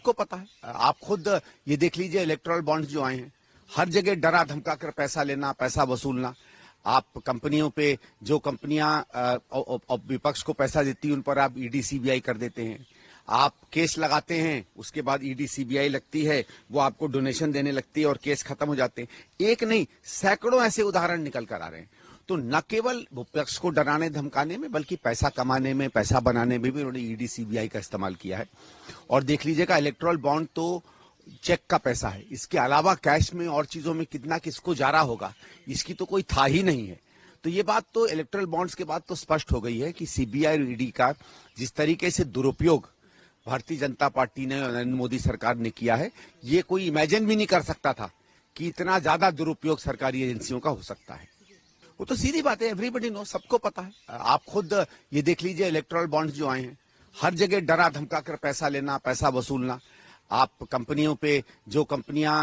सबको पता है। आप खुद ये देख लीजिए, इलेक्टोरल बॉन्ड्स जो आए हैं, हर जगह डरा धमका कर पैसा लेना, पैसा वसूलना। आप कंपनियों पे, जो कंपनियां विपक्ष को पैसा देती हैं, उन पर आप ईडी सीबीआई कर देते हैं। आप केस लगाते हैं, उसके बाद ईडी सीबीआई लगती है, वो आपको डोनेशन देने लगती है और केस खत्म हो जाते हैं। एक नहीं, सैकड़ों ऐसे उदाहरण निकल कर आ रहे हैं। तो न केवल विपक्ष को डराने धमकाने में, बल्कि पैसा कमाने में, पैसा बनाने में भी उन्होंने ईडी सीबीआई का इस्तेमाल किया है। और देख लीजिएगा, इलेक्टोरल बॉन्ड तो चेक का पैसा है, इसके अलावा कैश में और चीजों में कितना किसको जा रहा होगा, इसकी तो कोई था ही नहीं है। तो ये बात तो इलेक्टोरल बॉन्ड्स के बाद तो स्पष्ट हो गई है कि सीबीआई और ईडी का जिस तरीके से दुरुपयोग भारतीय जनता पार्टी ने और नरेंद्र मोदी सरकार ने किया है, ये कोई इमेजिन भी नहीं कर सकता था कि इतना ज्यादा दुरुपयोग सरकारी एजेंसियों का हो सकता है। वो तो सीधी बात है, एवरीबडी नो, सबको पता है। आप खुद ये देख लीजिए, इलेक्टोरल बॉन्ड्स जो आए हैं, हर जगह डरा धमका कर पैसा लेना, पैसा वसूलना। आप कंपनियों पे, जो कंपनियां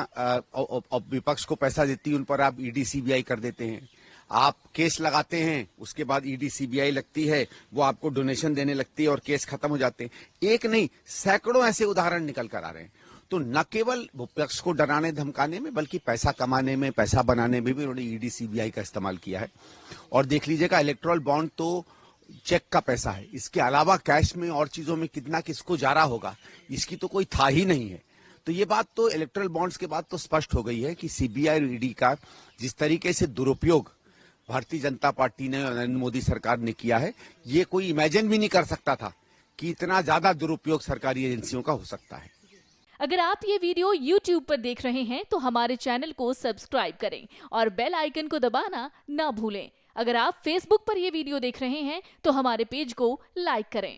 विपक्ष को पैसा देती हैं, उन पर आप ईडी सीबीआई कर देते हैं। आप केस लगाते हैं, उसके बाद ईडी सीबीआई लगती है, वो आपको डोनेशन देने लगती है और केस खत्म हो जाते हैं। एक नहीं, सैकड़ों ऐसे उदाहरण निकल कर आ रहे हैं। तो न केवल विपक्ष को डराने धमकाने में, बल्कि पैसा कमाने में, पैसा बनाने में भी उन्होंने ईडी सीबीआई का इस्तेमाल किया है। और देख लीजिएगा, इलेक्टोरल बॉन्ड तो चेक का पैसा है, इसके अलावा कैश में और चीजों में कितना किसको जा रहा होगा, इसकी तो कोई था ही नहीं है। तो ये बात तो इलेक्टोरल बॉन्ड्स के बाद तो स्पष्ट हो गई है कि सीबीआई और ईडी का जिस तरीके से दुरुपयोग भारतीय जनता पार्टी ने और नरेंद्र मोदी सरकार ने किया है, ये कोई इमेजिन भी नहीं कर सकता था कि इतना ज्यादा दुरुपयोग सरकारी एजेंसियों का हो सकता है। अगर आप ये वीडियो YouTube पर देख रहे हैं तो हमारे चैनल को सब्सक्राइब करें और बेल आइकन को दबाना ना भूलें। अगर आप Facebook पर ये वीडियो देख रहे हैं तो हमारे पेज को लाइक करें।